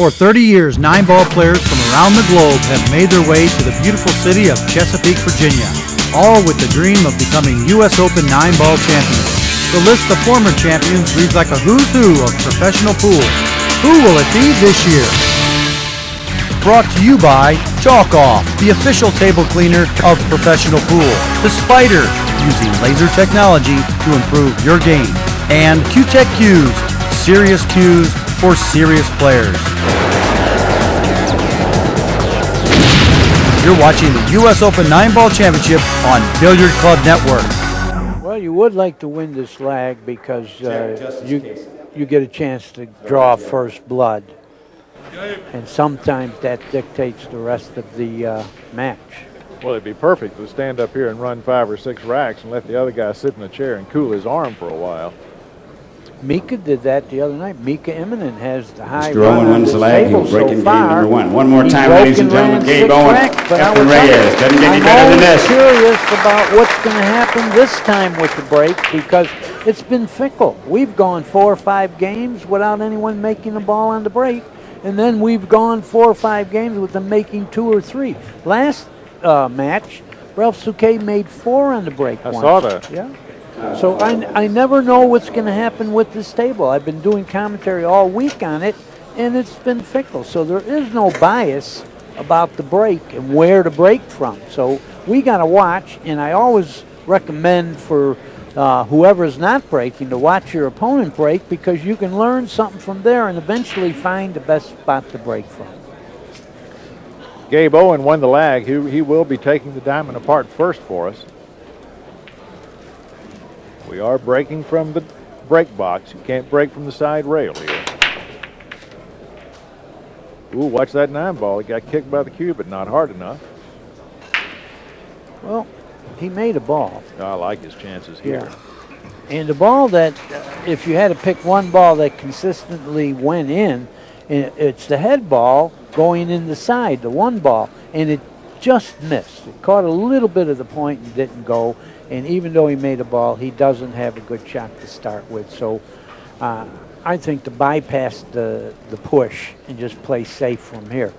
For 30 years, 9-ball players from around the globe have made their way to the beautiful city of Chesapeake, Virginia, all with the dream of becoming U.S. Open 9-ball champions. The list of former champions reads like a who's who of professional pool. Who will it be this year? Brought to you by Chalk Off, the official table cleaner of professional pool. The Spider, using laser technology to improve your game. And Q-Tech Cues, serious cues for serious players. You're watching the U.S. Open 9-Ball Championship on Billiard Club Network. Well, you would like to win this lag because you get a chance to draw first blood. And sometimes that dictates the rest of the match. Well, it'd be perfect to stand up here and run 5 or 6 racks and let the other guy sit in a chair and cool his arm for a while. Mika did that the other night. Mika Immonen has the high Mr. Owen wins the lag. He'll break in game number 1. One more time, ladies and gentlemen. Gabe Owen, Efren Reyes. Doesn't get any better than this. I'm curious about what's going to happen this time with the break because it's been fickle. We've gone 4 or 5 games without anyone making the ball on the break. And then we've gone 4 or 5 games with them making 2 or 3. Last match, Ralph Souquet made 4 on the break. I saw that. Yeah. So I never know what's going to happen with this table. I've been doing commentary all week on it, and it's been fickle. So there is no bias about the break and where to break from. So we got to watch, and I always recommend for whoever's not breaking to watch your opponent break because you can learn something from there and eventually find the best spot to break from. Gabe Owen won the lag. He will be taking the diamond apart first for us. We are breaking from the break box. You can't break from the side rail here. Ooh, watch that 9-ball. He got kicked by the cue, but not hard enough. Well, he made a ball. I like his chances here. Yeah. And the ball that, if you had to pick one ball that consistently went in, it's the head ball going in the side, the 1 ball, and it just missed. It caught a little bit of the point and didn't go. And even though he made a ball, he doesn't have a good shot to start with. So I think to bypass the push and just play safe from here.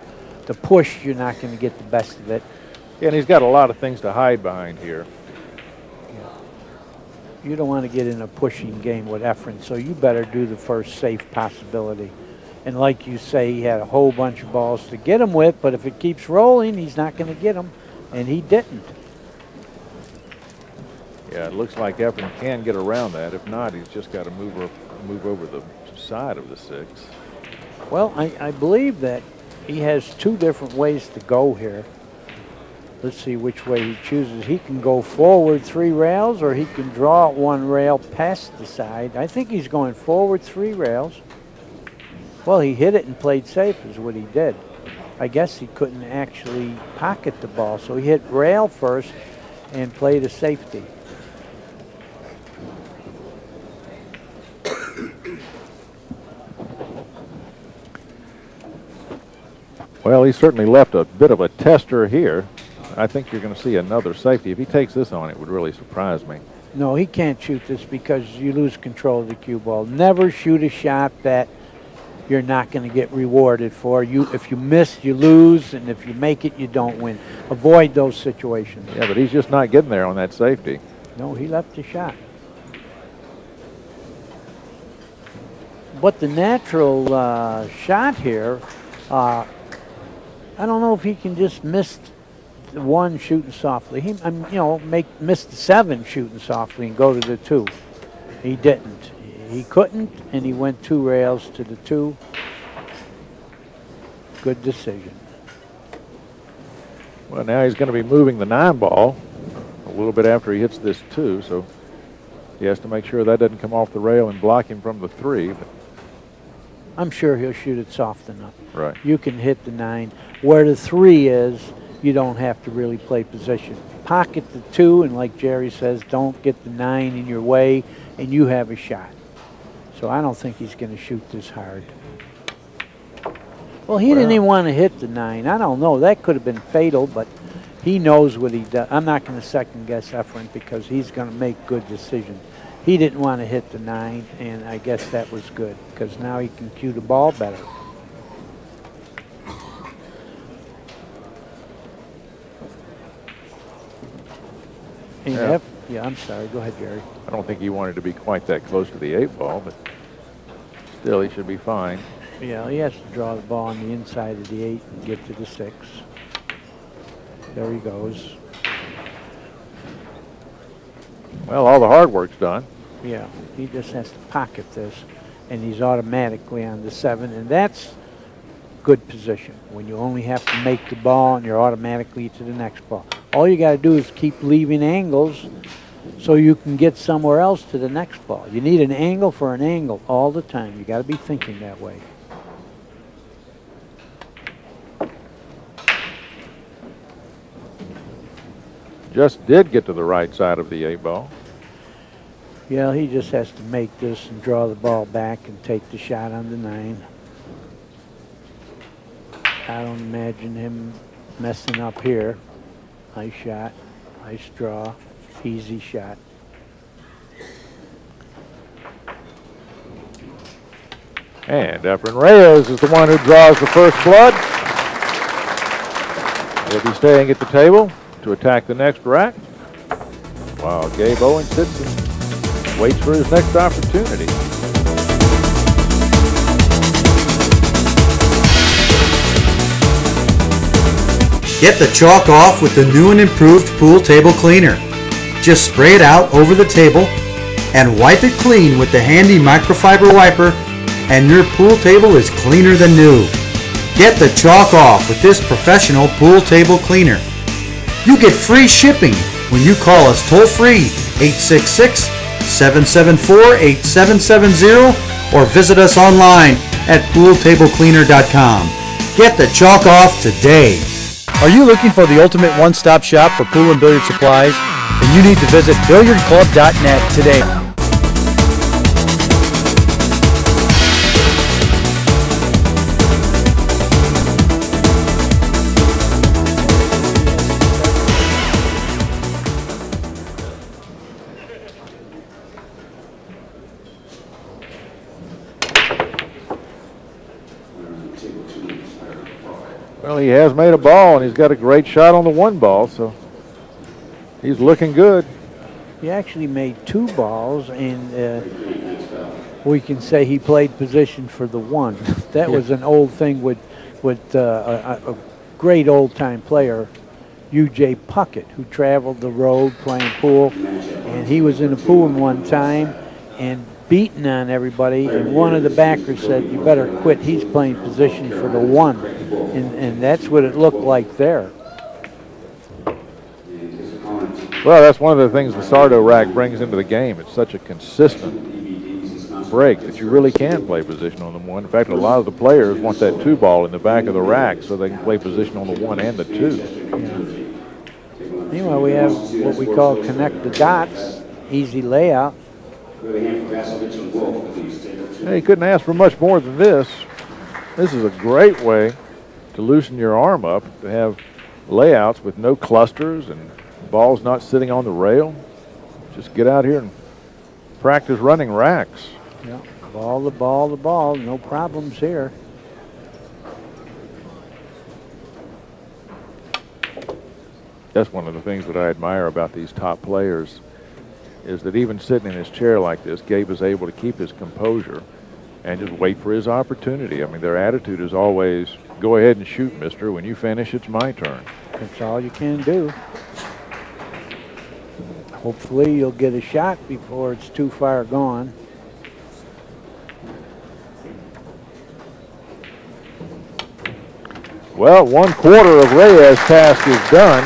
The push, you're not going to get the best of it. Yeah, and he's got a lot of things to hide behind here. Yeah. You don't want to get in a pushing game with Efren, so you better do the first safe possibility. And like you say, he had a whole bunch of balls to get him with, but if it keeps rolling, he's not going to get them, and he didn't. Yeah, it looks like Efren can get around that. If not, he's just got to move over the side of the 6. Well, I believe that he has 2 different ways to go here. Let's see which way he chooses. He can go forward 3 rails, or he can draw 1 rail past the side. I think he's going forward 3 rails. Well, he hit it and played safe is what he did. I guess he couldn't actually pocket the ball, so he hit rail first and played a safety. Well, he certainly left a bit of a tester here. I think you're going to see another safety. If he takes this on, it would really surprise me. No, he can't shoot this because you lose control of the cue ball. Never shoot a shot that you're not going to get rewarded for. If you miss, you lose, and if you make it, you don't win. Avoid those situations. Yeah, but he's just not getting there on that safety. No, he left a shot. But the natural shot here, I don't know if he can just miss the 1 shooting softly. He, miss the 7 shooting softly and go to the 2. He didn't. He couldn't, and he went 2 rails to the 2. Good decision. Well, now he's going to be moving the 9-ball a little bit after he hits this 2, so he has to make sure that doesn't come off the rail and block him from the 3. But I'm sure he'll shoot it soft enough. Right. You can hit the 9. Where the 3 is, you don't have to really play position. Pocket the 2, and like Jerry says, don't get the 9 in your way, and you have a shot. So I don't think he's going to shoot this hard. Well, he didn't even want to hit the 9. I don't know. That could have been fatal, but he knows what he does. I'm not going to second guess Efren because he's going to make good decisions. He didn't want to hit the 9, and I guess that was good because now he can cue the ball better. And yeah, I'm sorry. Go ahead, Jerry. I don't think he wanted to be quite that close to the 8 ball, but still he should be fine. Yeah, he has to draw the ball on the inside of the 8 and get to the 6. There he goes. Well, all the hard work's done. Yeah, he just has to pocket this, and he's automatically on the 7, and that's good position when you only have to make the ball and you're automatically to the next ball. All you got to do is keep leaving angles so you can get somewhere else to the next ball. You need an angle for an angle all the time. You got to be thinking that way. Just did get to the right side of the 8 ball. Yeah, he just has to make this and draw the ball back and take the shot on the 9. I don't imagine him messing up here. Nice shot, nice draw, easy shot. And Efren Reyes is the one who draws the first blood. He'll be staying at the table to attack the next rack, while Gabe Owen sits and waits for his next opportunity. Get the chalk off with the new and improved pool table cleaner. Just spray it out over the table and wipe it clean with the handy microfiber wiper, and your pool table is cleaner than new. Get the chalk off with this professional pool table cleaner. You get free shipping when you call us toll-free 866-774-8770 or visit us online at pooltablecleaner.com. Get the chalk off today. Are you looking for the ultimate one-stop shop for pool and billiard supplies? Then you need to visit billiardclub.net today. Well, he has made a ball, and he's got a great shot on the 1 ball, so he's looking good. He actually made 2 balls, and we can say he played position for the 1. That was an old thing with a great old-time player, U.J. Puckett, who traveled the road playing pool, and he was in a pool one time and beating on everybody, and one of the backers said, "You better quit. He's playing position for the 1." And that's what it looked like there. Well, that's one of the things the Sardo rack brings into the game. It's such a consistent break that you really can play position on the 1. In fact, a lot of the players want that 2 ball in the back of the rack so they can play position on the 1 and the 2. Yeah. Anyway, we have what we call connect the dots, easy layout. Hey, you couldn't ask for much more than this. This is a great way to loosen your arm up, to have layouts with no clusters and balls not sitting on the rail. Just get out here and practice running racks. Yeah, ball, the ball, the ball. No problems here. That's one of the things that I admire about these top players, is that even sitting in his chair like this, Gabe is able to keep his composure and just wait for his opportunity. I mean, their attitude is always, go ahead and shoot, mister. When you finish, it's my turn. That's all you can do. Hopefully you'll get a shot before it's too far gone. Well, 1/4 of Reyes' task is done.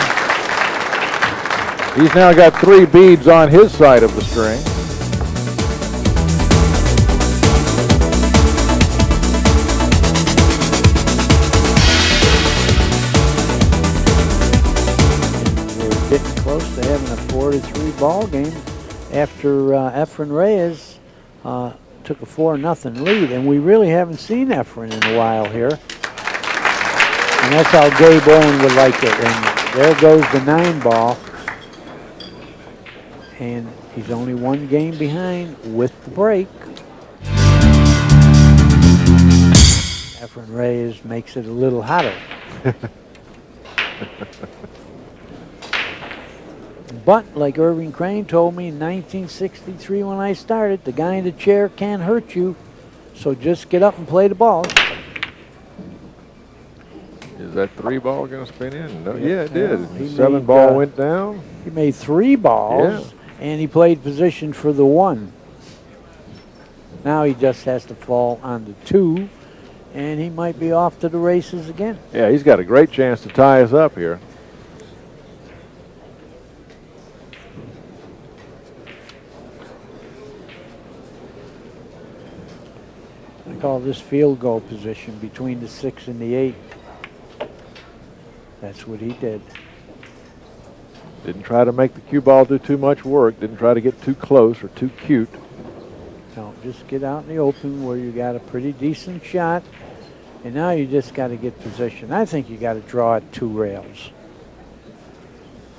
He's now got 3 beads on his side of the string. We're getting close to having a 4-3 ball game after Efren Reyes took a 4-0 lead, and we really haven't seen Efren in a while here. And that's how Gabe Owen would like it. And there goes the 9 ball. And he's only 1 game behind with the break. Efren Reyes makes it a little hotter. But like Irving Crane told me in 1963 when I started, the guy in the chair can't hurt you. So just get up and play the ball. Is that 3 ball going to spin in? No, yeah, it did. He 7 made, ball went down. He made 3 balls, and he played position for the 1. Now he just has to fall on the 2, and he might be off to the races again. Yeah, he's got a great chance to tie us up here. I call this field goal position between the 6 and the 8. That's what he did. Didn't try to make the cue ball do too much work. Didn't try to get too close or too cute. No, just get out in the open where you got a pretty decent shot. And now you just got to get position. I think you got to draw at 2 rails.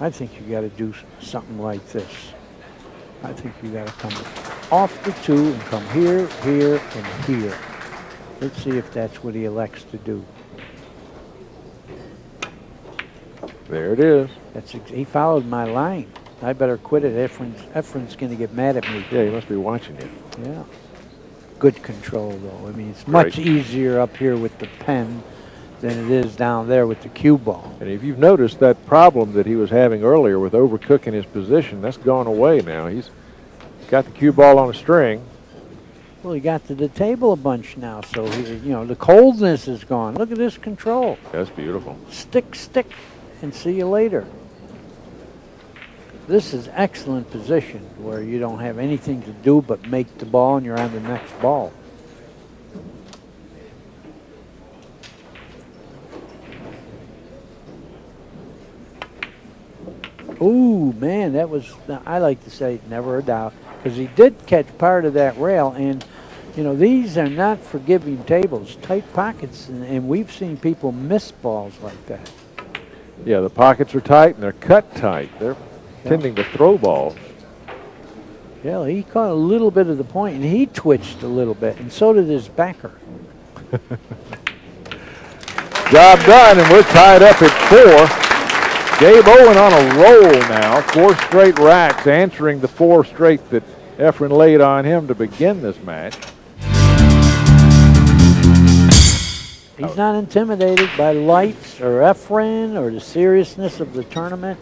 I think you got to do something like this. I think you got to come off the 2 and come here, here, and here. Let's see if that's what he elects to do. There it is. He followed my line. I better quit it. Efren's going to get mad at me. Yeah, he must be watching you. Yeah. Good control, though. I mean, it's much easier up here with the pen than it is down there with the cue ball. And if you've noticed that problem that he was having earlier with overcooking his position, that's gone away now. He's got the cue ball on a string. Well, he got to the table a bunch now, so the coldness is gone. Look at this control. That's beautiful. Stick, and see you later. This is excellent position where you don't have anything to do but make the ball and you're on the next ball. Ooh, man, that was, I like to say, never a doubt, because he did catch part of that rail, and these are not forgiving tables, tight pockets, and we've seen people miss balls like that. Yeah, the pockets are tight and they're cut tight. They're tending to throw balls. Yeah, he caught a little bit of the point, and he twitched a little bit, and so did his backer. Job done, and we're tied up at 4. Gabe Owen on a roll now. 4 straight racks, answering the 4 straight that Efren laid on him to begin this match. He's not intimidated by lights or Efren or the seriousness of the tournament.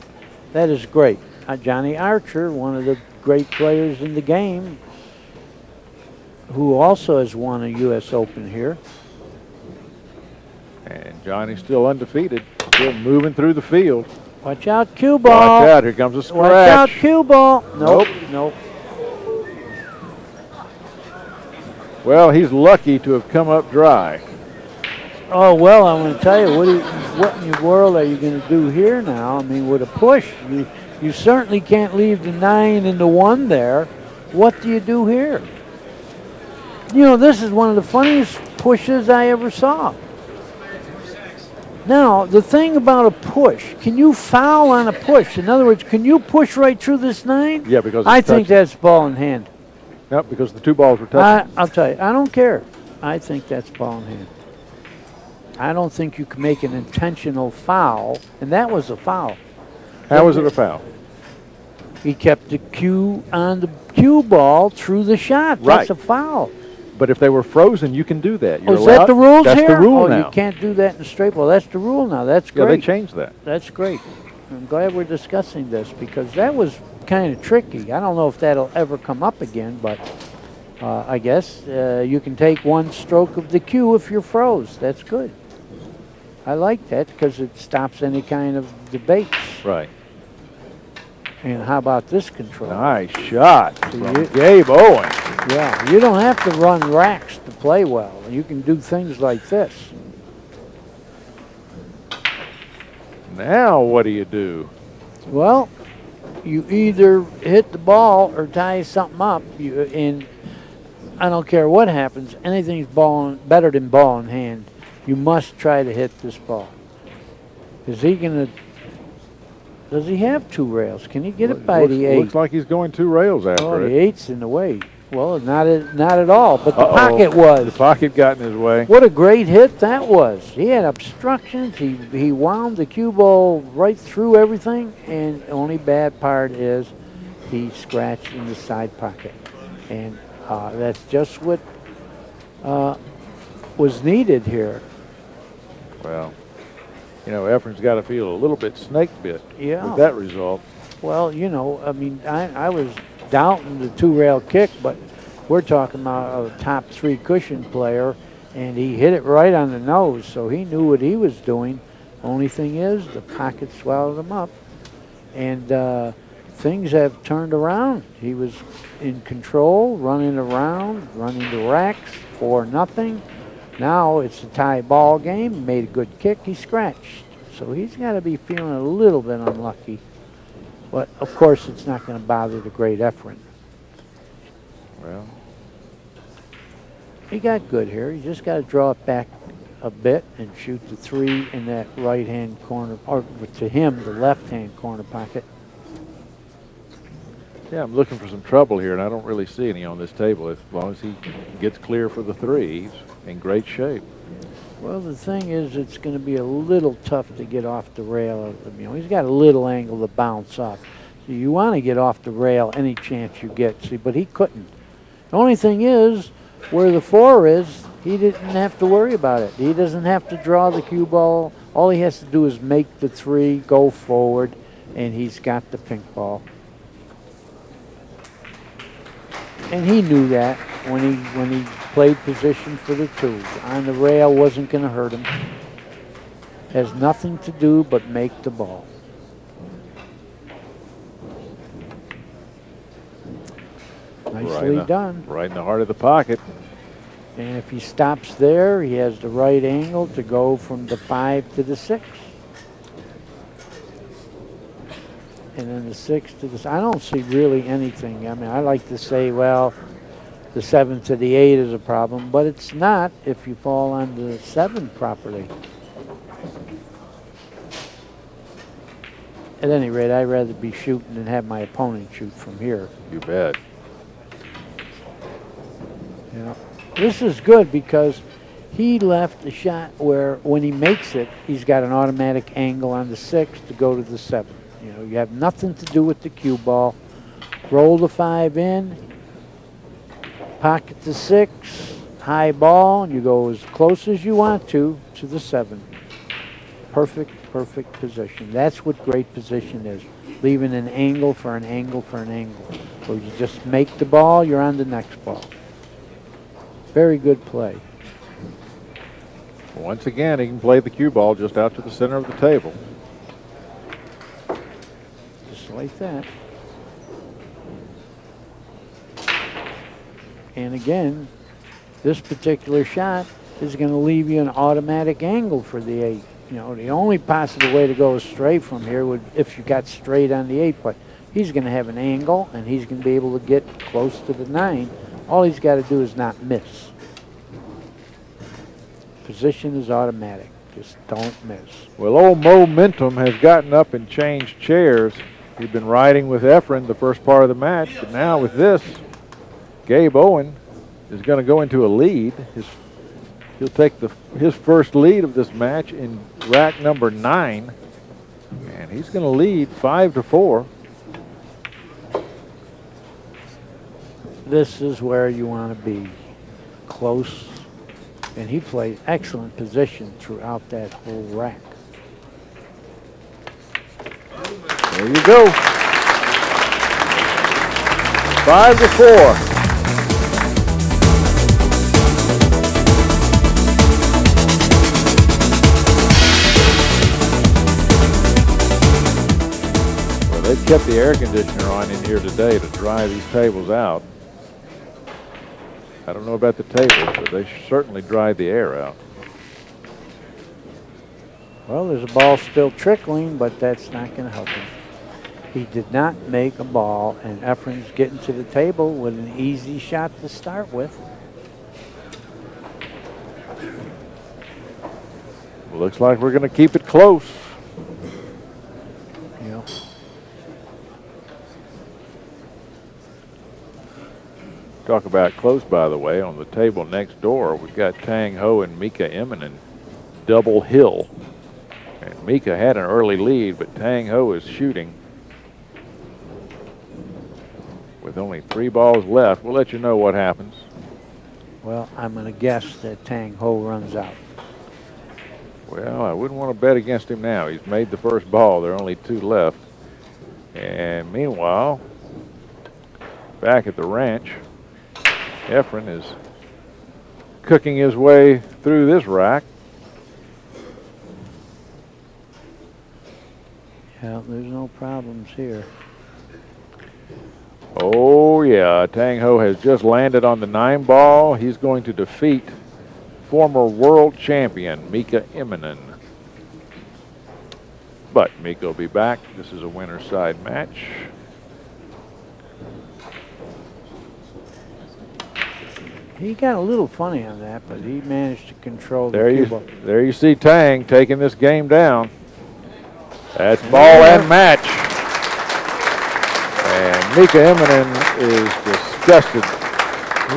That is great. Johnny Archer, one of the great players in the game, who also has won a U.S. Open here. And Johnny's still undefeated, still moving through the field. Watch out, cue ball. Watch out, here comes a scratch. Watch out, cue ball. Nope. Well, he's lucky to have come up dry. Oh, well, I'm going to tell you, what in the world are you going to do here now? I mean, with a push, you certainly can't leave the 9 and the 1 there. What do you do here? This is one of the funniest pushes I ever saw. Now, the thing about a push, can you foul on a push? In other words, can you push right through this 9? Yeah, because I think that's ball in hand. Yep, because the 2 balls were touching. I'll tell you, I don't care. I think that's ball in hand. I don't think you can make an intentional foul, and that was a foul. How was it a foul? He kept the cue on the cue ball through the shot. Right. That's a foul. But if they were frozen, you can do that. You're is that the rules That's here? the rule now. You can't do that in straight ball. That's the rule now. That's great. Yeah, they changed that. That's great. I'm glad we're discussing this because that was kind of tricky. I don't know if that'll ever come up again, but I guess you can take 1 stroke of the cue if you're froze. That's good. I like that because it stops any kind of debates. Right. And how about this control? Nice shot from Gabe Owen. Yeah, you don't have to run racks to play well. You can do things like this. Now what do you do? Well, you either hit the ball or tie something up. And I don't care what happens. Anything's better than ball in hand. You must try to hit this ball. Is he going to... Does he have 2 rails? Can he get it by the 8? Looks like he's going 2 rails after the it. 8's in the way. Well, not at all, but the pocket was. The pocket got in his way. What a great hit that was. He had obstructions. He wound the cue ball right through everything, and the only bad part is he scratched in the side pocket. And that's just what was needed here. Well, you know, Efren's got to feel a little bit snake bit with that result. Well, you know, I mean, I was doubting the two-rail kick, but we're talking about a top 3 cushion player, and he hit it right on the nose, so he knew what he was doing. Only thing is, the pocket swallowed him up, and things have turned around. He was in control, running around, running the racks, 4-0. Now it's a tie ball game. He made a good kick. He scratched, so he's got to be feeling a little bit unlucky. But, of course, it's not going to bother the great Efren. Well, he got good here. You just got to draw it back a bit and shoot the 3 in that right-hand corner, or to him, the left-hand corner pocket. yeah, I'm looking for some trouble here, and I don't really see any on this table. As long as he gets clear for the 3, he's in great shape. Well, the thing is, it's going to be a little tough to get off the rail. You know, he's got a little angle to bounce off. So you want to get off the rail any chance you get. See, but he couldn't. The only thing is, where the 4 is, he didn't have to worry about it. He doesn't have to draw the cue ball. All he has to do is make the 3, go forward, and he's got the pink ball. And he knew that when he played position for the 2. On the rail wasn't going to hurt him. Has nothing to do but make the ball. Nicely done. Right in the heart of the pocket. And if he stops there, he has the right angle to go from the 5 to the 6. And then the 6 to the... I don't see really anything. I mean, I like to say, well, the 7 to the 8 is a problem, but it's not if you fall on the 7 properly. At any rate, I'd rather be shooting than have my opponent shoot from here. You bet. Yeah. This is good because he left the shot where when he makes it, he's got an automatic angle on the 6 to go to the 7. You know, you have nothing to do with the cue ball. Roll the 5 in, pocket the 6, high ball, and you go as close as you want to the 7. Perfect position. That's what great position is. Leaving an angle for an angle for an angle. Where you just make the ball, you're on the next ball. Very good play. Once again, he can play the cue ball just out to the center of the table. Just like that. And again, this particular shot is going to leave you an automatic angle for the 8. You know, the only possible way to go straight from here would if you got straight on the 8, but he's going to have an angle and he's going to be able to get close to the 9. All he's got to do is not miss. Position is automatic. Just don't miss. Well, old Momentum has gotten up and changed chairs. He'd been riding with Efren the first part of the match, but now with this, Gabe Owen is going to go into a lead. He'll take his first lead of this match in rack number 9, and he's going to lead 5-4. This is where you want to be, close, and he played excellent position throughout that whole rack. There you go. 5-4. They've kept the air conditioner on in here today to dry these tables out. I don't know about the tables, but they certainly dried the air out. Well, there's a ball still trickling, but that's not going to help him. He did not make a ball, and Efren's getting to the table with an easy shot to start with. Looks like we're going to keep it close. Talk about close, by the way. On the table next door, we've got Tang Ho and Mika Eminen double hill. And Mika had an early lead, but Tang Ho is shooting with only 3 balls left. We'll let you know what happens. Well, I'm going to guess that Tang Ho runs out. Well, I wouldn't want to bet against him now. He's made the first ball. There are only 2 left. And meanwhile, back at the ranch, Efren is cooking his way through this rack. Yeah, there's no problems here. Oh, yeah. Tang Ho has just landed on the 9 ball. He's going to defeat former world champion Mika Eminen. But Mika will be back. This is a winner's side match. He got a little funny on that, but he managed to control the There cue. there you see Tang taking this game down. That's ball and match. And Mika Eminen is disgusted.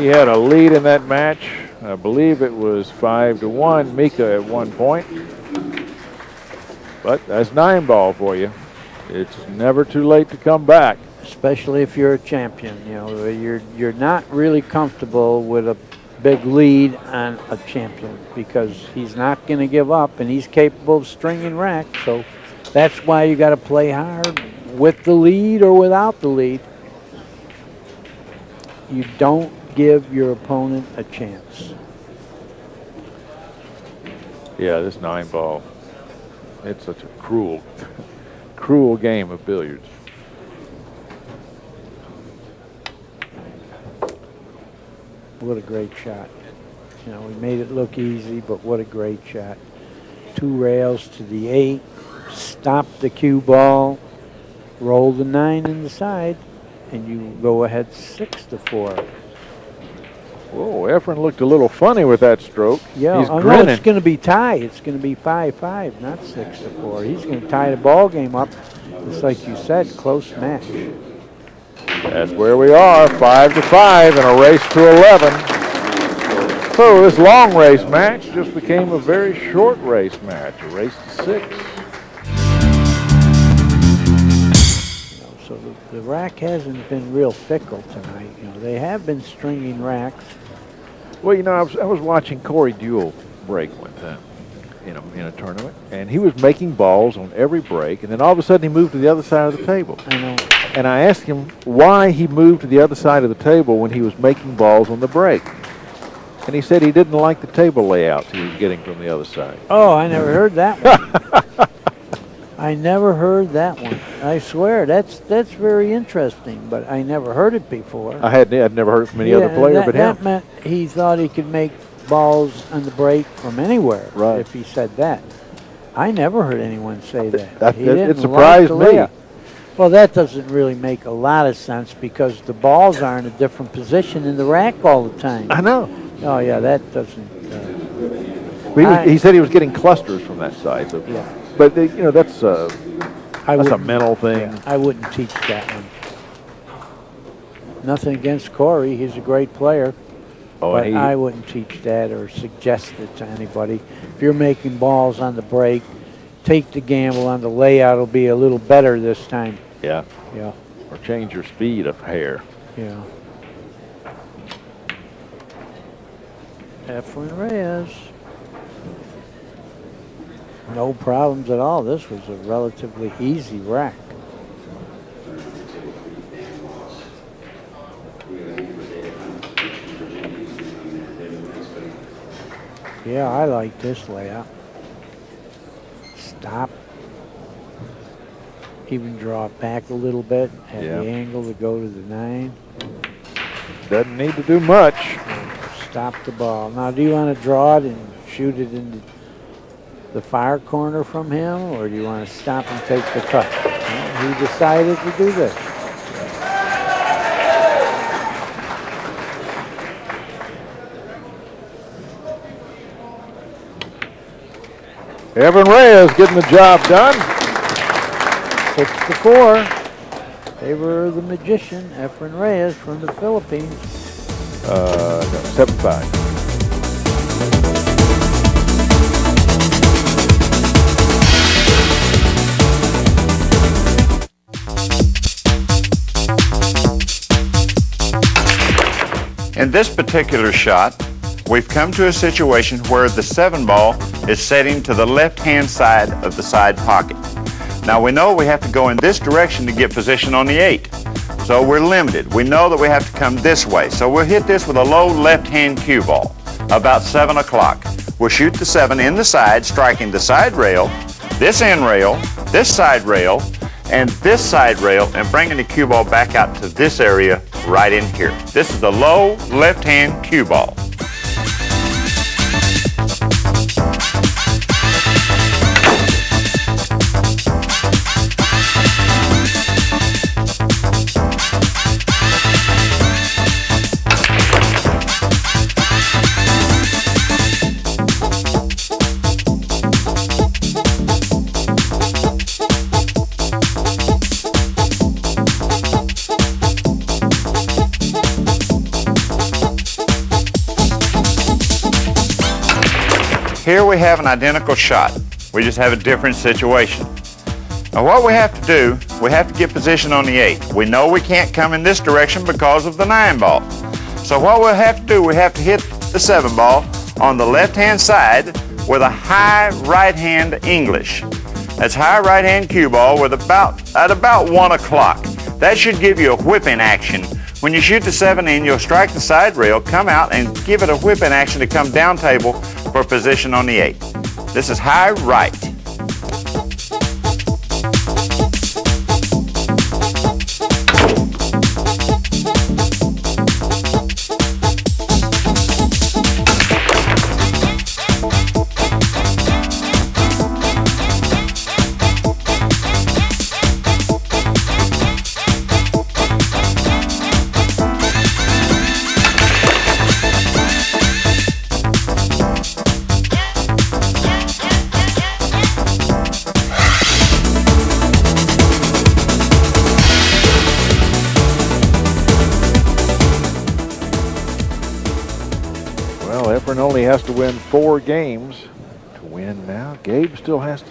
He had a lead in that match. I believe it was 5-1 Mika at one point. But that's 9 ball for you. It's never too late to come back. Especially if you're a champion, you know, you're not really comfortable with a big lead on a champion because he's not going to give up and he's capable of stringing racks. So that's why you got to play hard with the lead or without the lead. You don't give your opponent a chance. Yeah, this 9 ball, it's such a cruel, cruel game of billiards. What a great shot. You know, we made it look easy, but what a great shot. 2 rails to the 8, stop the cue ball, roll the 9 in the side, and you go ahead 6-4. Whoa, Efren looked a little funny with that stroke. Yeah, he's no, grinning. it's going to be tie. It's going to be 5-5, not 6-4. He's going to tie the ball game up. Just like you said, close match. That's where we are, 5-5 in a race to 11. So this long race match just became a very short race match, a race to 6. You know, so the rack hasn't been real fickle tonight. You know, they have been stringing racks. Well, you know, I was watching Corey Deuel break one time in a tournament, and he was making balls on every break, and then all of a sudden he moved to the other side of the table. I know. And I asked him why he moved to the other side of the table when he was making balls on the break. And he said he didn't like the table layouts he was getting from the other side. Oh, I never heard that one. I never heard that one. I swear, that's very interesting, but I never heard it before. I'd never heard it from any other player but him. That meant he thought he could make balls on the break from anywhere, right, if he said that. I never heard anyone say that. It surprised me. Well, that doesn't really make a lot of sense because the balls are in a different position in the rack all the time. I know. Oh, yeah, that doesn't... he said he was getting clusters from that side. So, yeah. But, you know, that's a mental thing. Yeah, I wouldn't teach that one. Nothing against Corey. He's a great player. Oh, but I wouldn't teach that or suggest it to anybody. If you're making balls on the break, take the gamble on the layout. It'll be a little better this time. Yeah. Yeah. Or change your speed of hair. Yeah. Efren Reyes. No problems at all. This was a relatively easy rack. Yeah, I like this layout. Stop. Even draw it back a little bit. Have the angle to go to the 9. Doesn't need to do much. Stop the ball. Now, do you want to draw it and shoot it in the far corner from him, or do you want to stop and take the cut? Well, he decided to do this. Efren Reyes getting the job done. 6-4. Favor of the magician, Efren Reyes from the Philippines. No, 7-5. In this particular shot, we've come to a situation where the 7 ball is setting to the left-hand side of the side pocket. Now we know we have to go in this direction to get position on the 8. So we're limited. We know that we have to come this way. So we'll hit this with a low left-hand cue ball, about 7 o'clock. We'll shoot the 7 in the side, striking the side rail, this end rail, this side rail, and this side rail, and bringing the cue ball back out to this area right in here. This is the low left-hand cue ball. Here we have an identical shot. We just have a different situation. Now what we have to do, we have to get position on the 8. We know we can't come in this direction because of the 9 ball. So what we'll have to do, we have to hit the 7 ball on the left-hand side with a high right-hand English. That's high right-hand cue ball with at about 1 o'clock. That should give you a whipping action. When you shoot the 7 in, you'll strike the side rail, come out, and give it a whipping action to come down table for position on the 8. This is high right. Efren only has to win 4 games to win now. Gabe still has to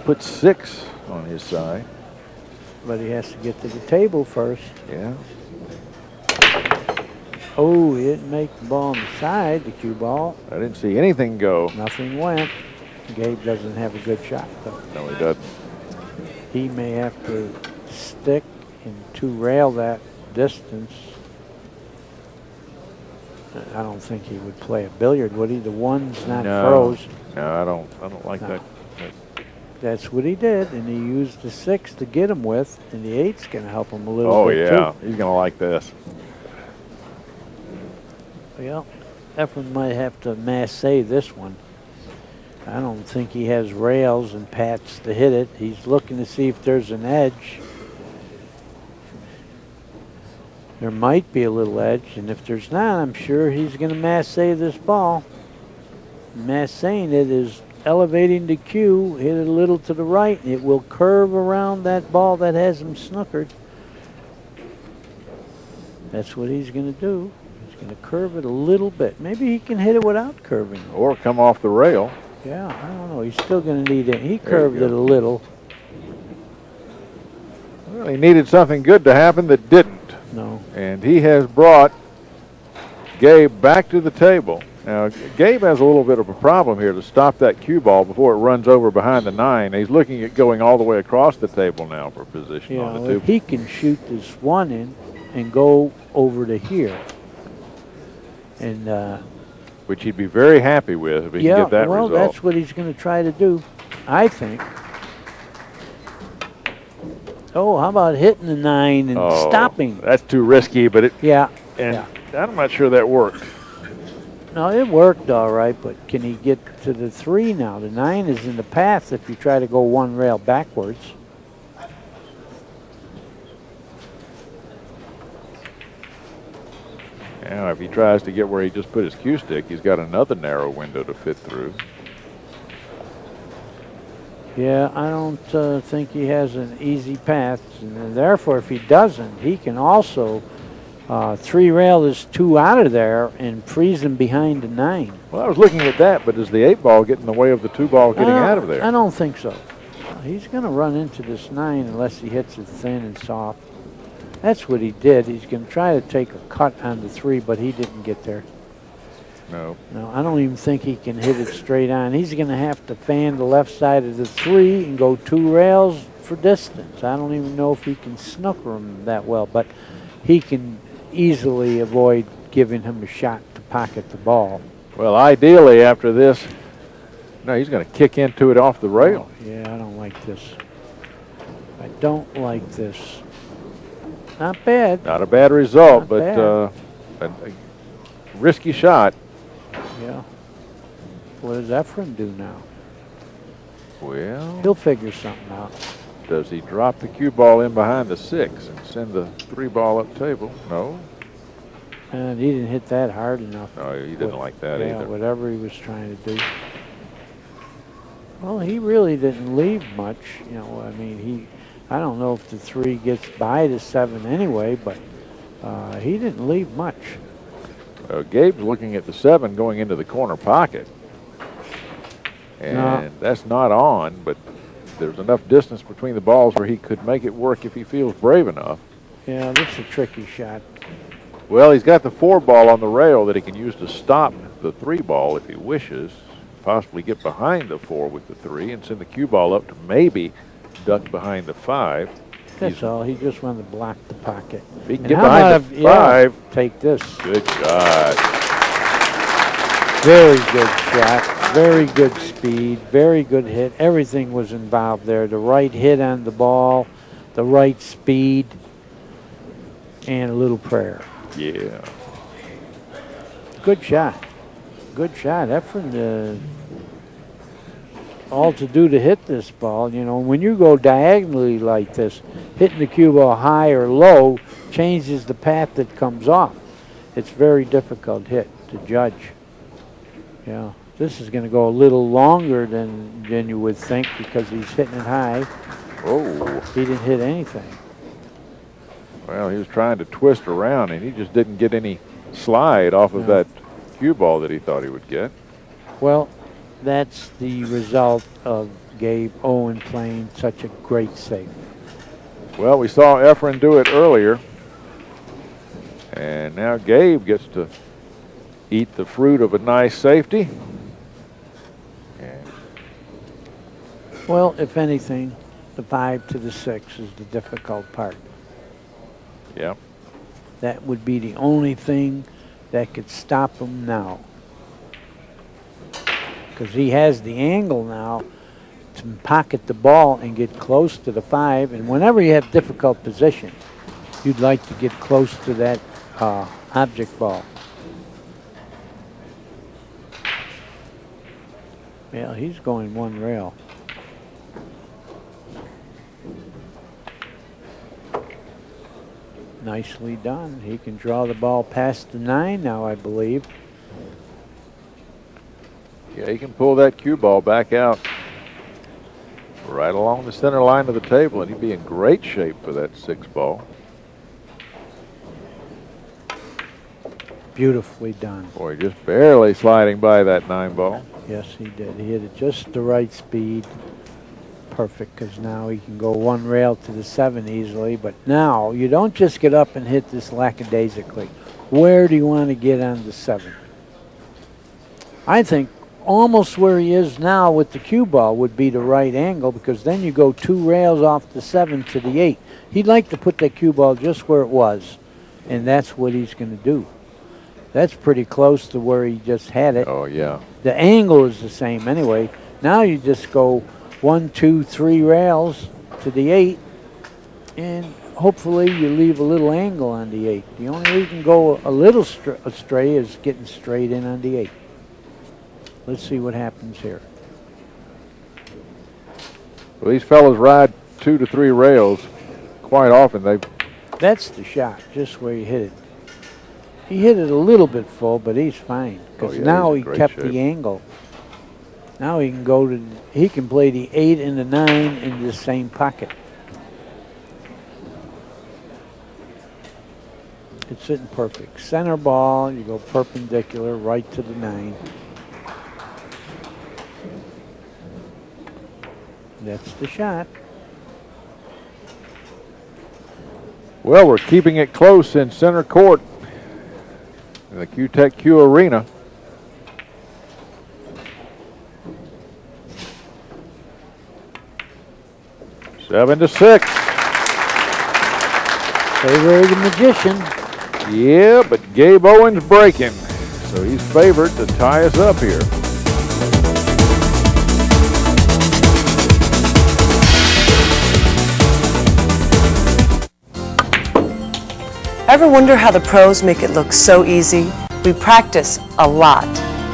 put 6 on his side. But he has to get to the table first. Yeah. Oh, he didn't make the ball on the side, the cue ball. I didn't see anything go. Nothing went. Gabe doesn't have a good shot, though. No, he doesn't. He may have to stick and to rail that distance. I don't think he would play a billiard, would he? The 1's not froze. No, I don't like that. That's what he did, and he used the 6 to get him with, and the 8's going to help him a little Oh, bit yeah. too. He's going to like this. Well, Efren might have to masse this one. I don't think he has rails and pats to hit it. He's looking to see if there's an edge. There might be a little edge, and if there's not, I'm sure he's going to masse this ball. Massing it is elevating the cue, hit it a little to the right, and it will curve around that ball that has him snookered. That's what he's going to do. He's going to curve it a little bit. Maybe he can hit it without curving. Or come off the rail. Yeah, I don't know. He's still going to need it. He curved it a little. Well, he needed something good to happen that didn't. No. And he has brought Gabe back to the table. Now, Gabe has a little bit of a problem here to stop that cue ball before it runs over behind the 9. He's looking at going all the way across the table now for position on the 2. If he can shoot this 1 in and go over to here. And which he'd be very happy with if he can get that result. That's what he's going to try to do, I think. Oh, how about hitting the 9 and stopping? That's too risky, but it. Yeah. And I'm not sure that worked. No, it worked all right, but can he get to the 3 now? The 9 is in the path if you try to go 1 rail backwards. Now, if he tries to get where he just put his cue stick, he's got another narrow window to fit through. Yeah, I don't think he has an easy path, and therefore, if he doesn't, he can also 3 rail is 2 out of there and freeze them behind the 9. Well, I was looking at that, but does the 8 ball get in the way of the 2 ball getting out of there? I don't think so. He's going to run into this 9 unless he hits it thin and soft. That's what he did. He's going to try to take a cut on the 3, but he didn't get there. No. No, I don't even think he can hit it straight on. He's going to have to fan the left side of the 3 and go 2 rails for distance. I don't even know if he can snooker him that well, but he can easily avoid giving him a shot to pocket the ball. Well, ideally after this, no, he's going to kick into it off the rail. Oh, yeah, I don't like this. I don't like this. Not bad. Not a bad result, Not but a risky shot. Yeah. What does Efren do now? Well, He'll figure something out. does he drop the cue ball in behind the 6 and send the 3 ball up table? No. And he didn't hit that hard enough. No, he didn't like that yeah, either. Whatever he was trying to do. Well, he really didn't leave much. You know, I mean, I don't know if the 3 gets by the 7 anyway, but he didn't leave much. Gabe's looking at the 7 going into the corner pocket. And that's not on, but there's enough distance between the balls where he could make it work if he feels brave enough. Yeah, that's a tricky shot. Well, he's got the 4 ball on the rail that he can use to stop the 3 ball if he wishes. Possibly get behind the 4 with the 3 and send the cue ball up to maybe duck behind the 5. That's all. He just wanted to block the pocket. If he can get behind the 5. Yeah, take this. Good shot. Very good shot. Very good speed. Very good hit. Everything was involved there. The right hit on the ball, the right speed, and a little prayer. Yeah. Good shot. Good shot. Efren, all to do to hit this ball. You know, when you go diagonally like this, hitting the cue ball high or low changes the path that comes off. It's very difficult hit to judge. Yeah, this is going to go a little longer than you would think because he's hitting it high. Oh. He didn't hit anything. Well, he was trying to twist around, and he just didn't get any slide off of that cue ball that he thought he would get. Well, that's the result of Gabe Owen playing such a great save. Well, we saw Efren do it earlier, and now Gabe gets to eat the fruit of a nice safety. Well, if anything, the 5 to the 6 is the difficult part. Yeah. That would be the only thing that could stop him now. Because he has the angle now to pocket the ball and get close to the 5. And whenever you have difficult position, you'd like to get close to that object ball. Yeah, he's going 1 rail. Nicely done. He can draw the ball past the 9 now, I believe. Yeah, he can pull that cue ball back out right along the center line of the table, and he'd be in great shape for that 6 ball. Beautifully done. Boy, just barely sliding by that 9 ball. Yes, he did. He hit it just the right speed. Perfect, because now he can go 1 rail to the 7 easily. But now you don't just get up and hit this lackadaisically. Where do you want to get on the 7? I think almost where he is now with the cue ball would be the right angle, because then you go 2 rails off the 7 to the 8. He'd like to put that cue ball just where it was, and that's what he's going to do. That's pretty close to where he just had it. Oh, yeah. The angle is the same anyway. Now you just go 1, 2, 3 rails to the 8, and hopefully you leave a little angle on the 8. The only way you can go a little astray is getting straight in on the 8. Let's see what happens here. Well, these fellas ride 2 to 3 rails quite often. That's the shot, just where he hit it. He hit it a little bit full, but he's fine, because now he kept the angle. Now he can go to, he can play the 8 and the 9 in the same pocket. It's sitting perfect. Center ball, you go perpendicular right to the 9. That's the shot. Well, we're keeping it close in center court in the Q-Tech Q Arena. Seven to 6. Favor of the magician. Yeah, but Gabe Owen's breaking, so he's favored to tie us up here. Ever wonder how the pros make it look so easy? We practice a lot,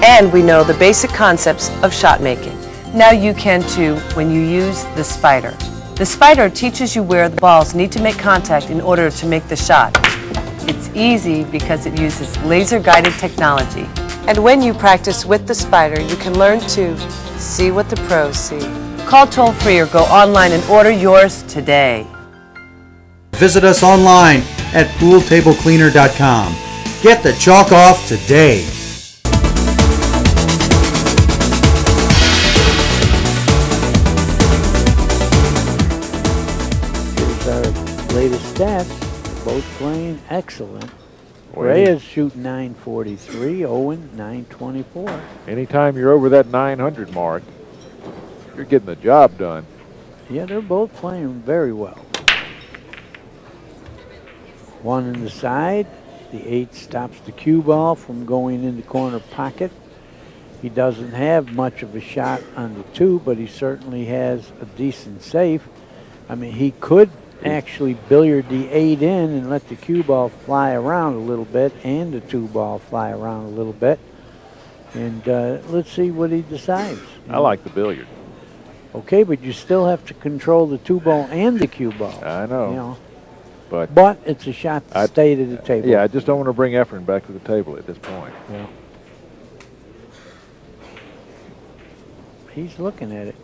and we know the basic concepts of shot making. Now you can too when you use the Spider. The Spider teaches you where the balls need to make contact in order to make the shot. It's easy because it uses laser-guided technology. And when you practice with the Spider, you can learn to see what the pros see. Call toll-free or go online and order yours today. Visit us online at pooltablecleaner.com. Get the chalk off today. Here's our latest stats. Both playing excellent. Well, Reyes shooting 943, Owen 924. Anytime you're over that 900 mark, you're getting the job done. Yeah, they're both playing very well. One in the side. The 8 stops the cue ball from going in the corner pocket. He doesn't have much of a shot on the 2, but he certainly has a decent safe. I mean, he could actually billiard the 8 in and let the cue ball fly around a little bit and the 2 ball fly around a little bit. And let's see what he decides. I like the billiard. Okay, but you still have to control the 2 ball and the cue ball. I know. You know. But it's a shot to stay to the table. Yeah, I just don't want to bring Efren back to the table at this point. Yeah. He's looking at it.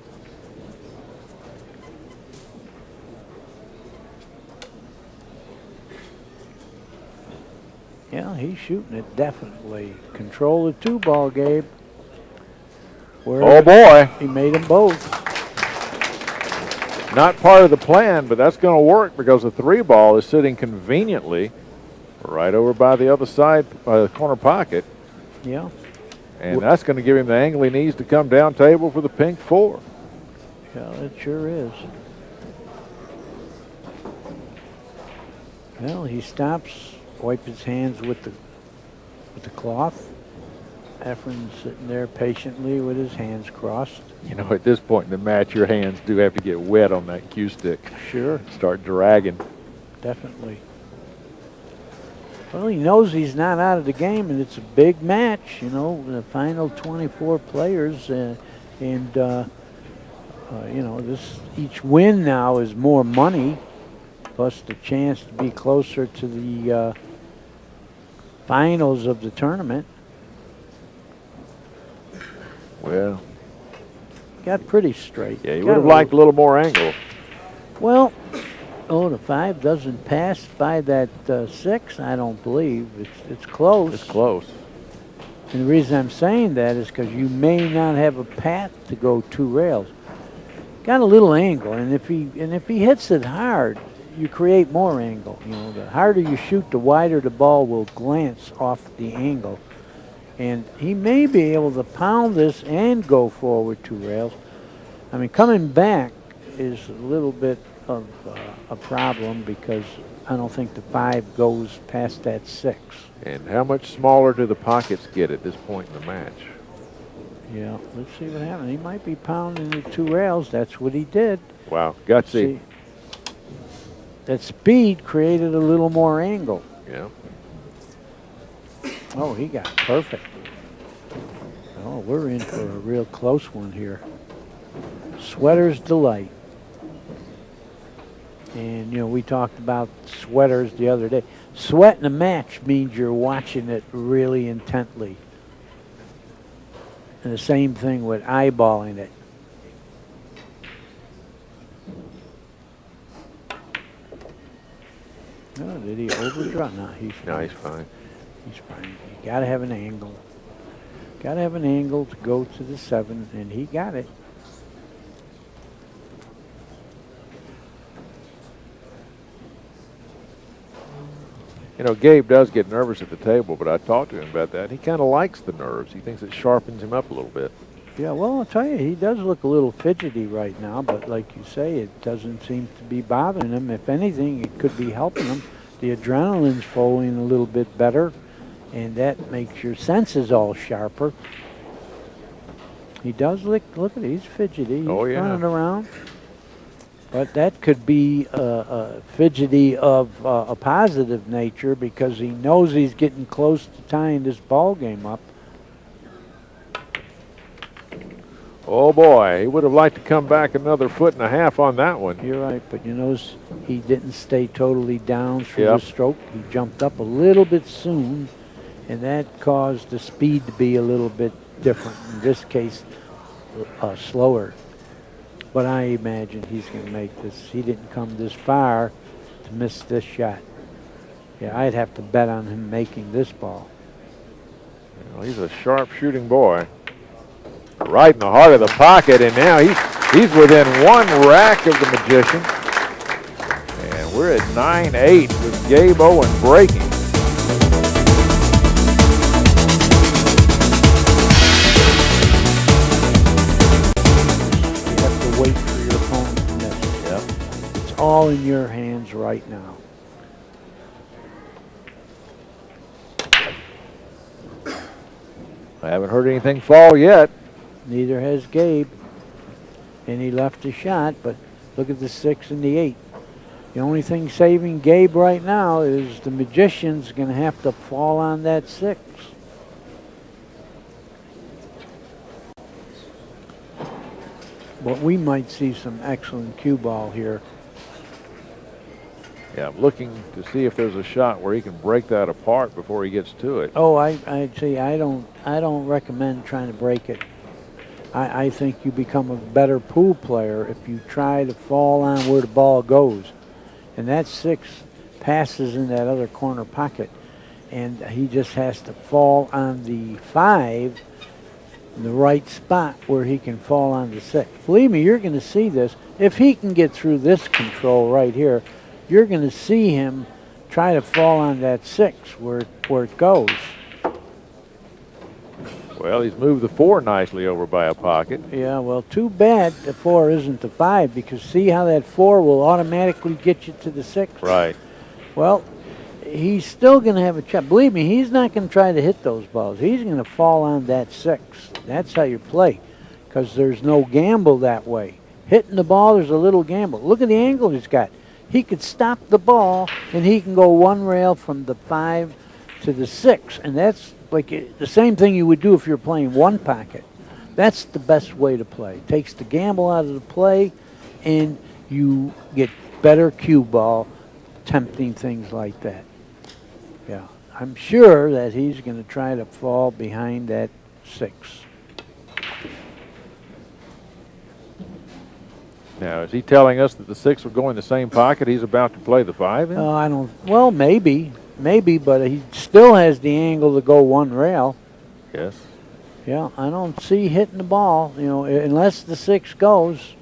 Yeah, he's shooting it definitely. Control the 2 ball, Gabe. Oh boy. He made them both. Not part of the plan, but that's going to work because the 3 ball is sitting conveniently right over by the other side, by the corner pocket. Yeah. And that's going to give him the angle he needs to come down table for the pink 4. Yeah, it sure is. Well, he stops, wipe his hands with the cloth. Efren's sitting there patiently with his hands crossed. You know, at this point in the match, your hands do have to get wet on that cue stick. Sure. Start dragging. Definitely. Well, he knows he's not out of the game, and it's a big match, you know, the final 24 players. You know, each win now is more money, plus the chance to be closer to the finals of the tournament. Well, got pretty straight. Yeah, you would have liked a little more angle. Well, the 5 doesn't pass by that 6, I don't believe. It's close. It's close. And the reason I'm saying that is because you may not have a path to go 2 rails. Got a little angle, and if he hits it hard, you create more angle. You know, the harder you shoot, the wider the ball will glance off the angle. And he may be able to pound this and go forward 2 rails. I mean, coming back is a little bit of a problem because I don't think the 5 goes past that 6. And how much smaller do the pockets get at this point in the match? Yeah, let's see what happens. He might be pounding the 2 rails. That's what he did. Wow, gutsy. That speed created a little more angle. Yeah. Oh, he got perfect. Oh, we're in for a real close one here. Sweater's delight. And, you know, we talked about sweaters the other day. Sweating a match means you're watching it really intently. And the same thing with eyeballing it. Oh, Did he overdraw? No, he's fine. No, he's fine. He's fine. You got to have an angle. Got to have an angle to go to the 7, and he got it. You know, Gabe does get nervous at the table, but I talked to him about that. He kind of likes the nerves. He thinks it sharpens him up a little bit. Yeah, well, I'll tell you, he does look a little fidgety right now, but like you say, it doesn't seem to be bothering him. If anything, it could be helping him. The adrenaline's flowing a little bit better, and that makes your senses all sharper. He does look at it, he's fidgety. He's running around. But that could be fidgety of a positive nature because he knows he's getting close to tying this ball game up. Oh boy, he would have liked to come back another 1.5 feet on that one. You're right, but you notice he didn't stay totally down through the stroke. He jumped up a little bit soon, and that caused the speed to be a little bit different. In this case, slower. But I imagine he's going to make this. He didn't come this far to miss this shot. Yeah, I'd have to bet on him making this ball. Well, he's a sharp shooting boy. Right in the heart of the pocket, and now he's within 1 rack of the Magician. And we're at 9-8 with Gabe Owen breaking. You have to wait for your opponent to miss. Yep. It's all in your hands right now. I haven't heard anything fall yet. Neither has Gabe. And he left a shot, but look at the 6 and the 8. The only thing saving Gabe right now is the Magician's going to have to fall on that 6. But we might see some excellent cue ball here. Yeah, I'm looking to see if there's a shot where he can break that apart before he gets to it. Oh, I'd say I don't recommend trying to break it. I think you become a better pool player if you try to fall on where the ball goes. And that 6 passes in that other corner pocket. And he just has to fall on the 5 in the right spot where he can fall on the 6. Believe me, you're going to see this. If he can get through this control right here, you're going to see him try to fall on that 6 where it goes. Well, he's moved the 4 nicely over by a pocket. Yeah, well, too bad the 4 isn't the 5 because see how that 4 will automatically get you to the 6? Right. Well, he's still going to have a chance. Believe me, he's not going to try to hit those balls. He's going to fall on that 6. That's how you play because there's no gamble that way. Hitting the ball, there's a little gamble. Look at the angle he's got. He could stop the ball, and he can go 1 rail from the 5 to the 6, and that's like the same thing you would do if you're playing 1 pocket. That's the best way to play. Takes the gamble out of the play, and you get better cue ball tempting things like that. Yeah, I'm sure that he's going to try to fall behind that 6. Now, is he telling us that the 6 will go in the same pocket he's about to play the 5 in? I don't, well, maybe, but he still has the angle to go 1 rail. Yes. Yeah, I don't see hitting the ball, you know, unless the 6 goes.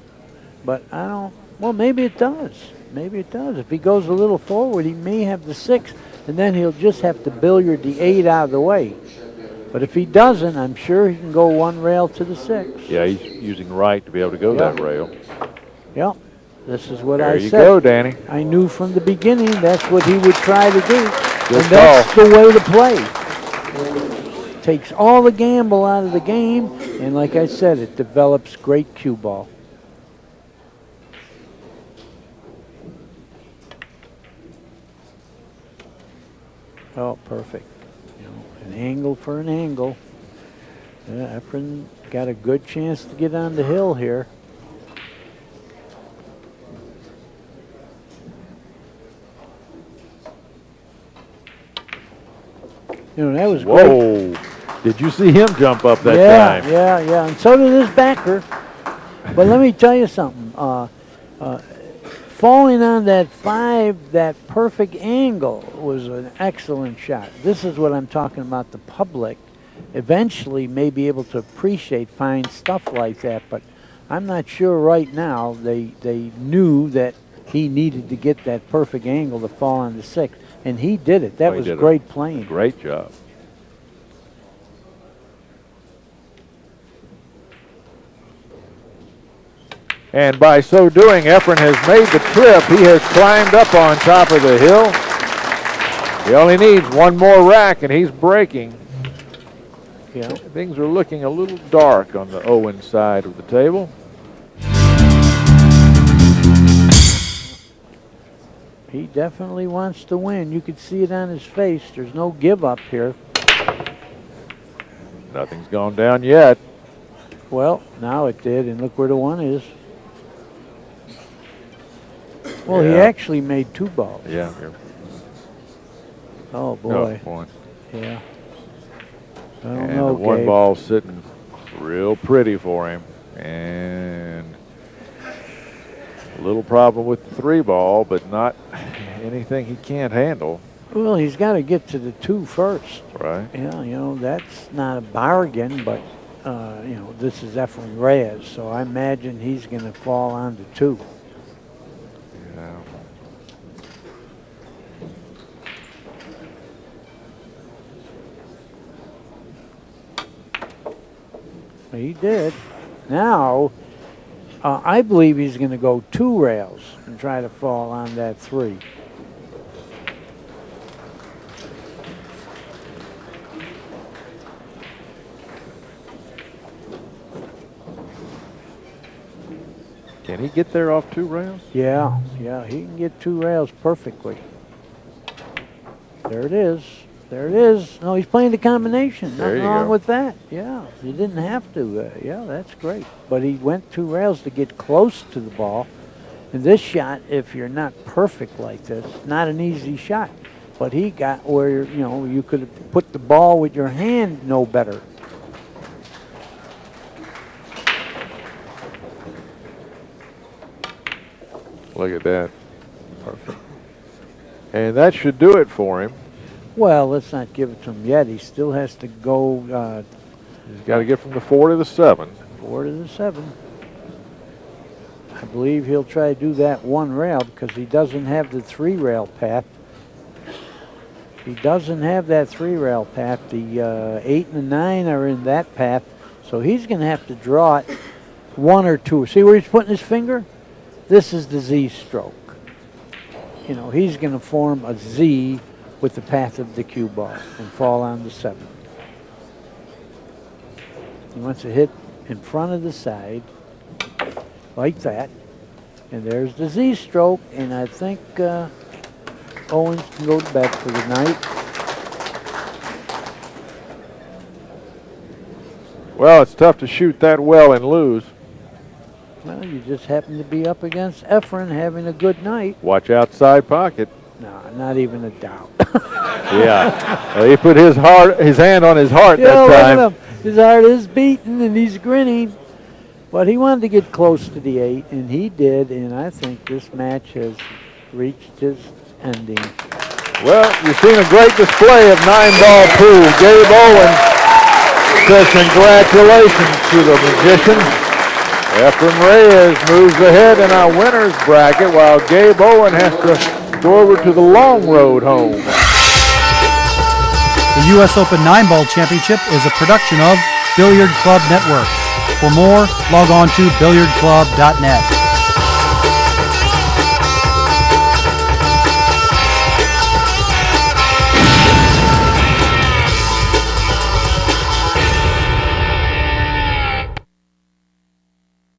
But I don't, well, maybe it does. Maybe it does. If he goes a little forward, he may have the 6, and then he'll just have to billiard the 8 out of the way. But if he doesn't, I'm sure he can go 1 rail to the 6. Yeah, he's using right to be able to go that rail. Yep, this is what There I you said. go, Danny. I knew from the beginning that's what he would try to do. Good and that's the way to play. Takes all the gamble out of the game, and like I said, it develops great cue ball. Oh, perfect. You know, an angle for an angle. Yeah, Efren got a good chance to get on the hill here. You know, that was great. Whoa. Did you see him jump up that time? Yeah. And so did his backer. But let me tell you something. falling on that 5, that perfect angle was an excellent shot. This is what I'm talking about. The public eventually may be able to appreciate fine stuff like that, but I'm not sure right now they knew that he needed to get that perfect angle to fall on the 6, and he did it. That was great playing. Great job. And by so doing, Efren has made the trip. He has climbed up on top of the hill. He only needs one more rack, and he's breaking. Yeah. Things are looking a little dark on the Owen side of the table. He definitely wants to win. You could see it on his face. There's no give up here. Nothing's gone down yet. Well, now it did, and look where the 1 is. Well, he actually made 2 balls. Yeah. Oh, boy. No point. Yeah. I don't And know, the 1 Gabe. ball sitting real pretty for him. And a little problem with the 3 ball, but not anything he can't handle. Well, he's got to get to the 2 first. Right. Yeah, you know, that's not a bargain, but, you know, this is Efren Reyes, so I imagine he's going to fall on the 2. Yeah. He did. Now, I believe he's going to go 2 rails and try to fall on that 3. Can he get there off 2 rails? Yeah, he can get 2 rails perfectly. There it is. There it is. No, he's playing the combination. There Nothing you wrong go. with that. Yeah, he didn't have to. Yeah, that's great. But he went 2 rails to get close to the ball. And this shot, if you're not perfect like this, not an easy shot. But he got where, you know, you could have put the ball with your hand no better. Look at that. Perfect. And that should do it for him. Well, let's not give it to him yet. He still has to go He's got to get from the 4 to the 7. 4 to the 7. I believe he'll try to do that 1 rail because he doesn't have the 3 rail path. He doesn't have that 3 rail path. The 8 and the 9 are in that path, so he's going to have to draw it 1 or 2. See where he's putting his finger? This is the Z stroke. You know, he's going to form a Z with the path of the cue ball and fall on the 7. He wants to hit in front of the side like that. And there's the Z stroke, and I think Owens can go to bed for the night. Well, it's tough to shoot that well and lose. Well, you just happen to be up against Efren having a good night. Watch outside pocket. No, not even a doubt. Yeah. Well, he put his hand on his heart Yeah, that look time. at him. His heart is beating and he's grinning. But he wanted to get close to the 8, and he did, and I think this match has reached its ending. Well, you've seen a great display of 9-ball pool. Gabe Owen says congratulations to the magician. Efren Reyes moves ahead in our winner's bracket, while Gabe Owen has to go over to the long road home. The U.S. Open 9-Ball Championship is a production of Billiard Club Network. For more, log on to billiardclub.net.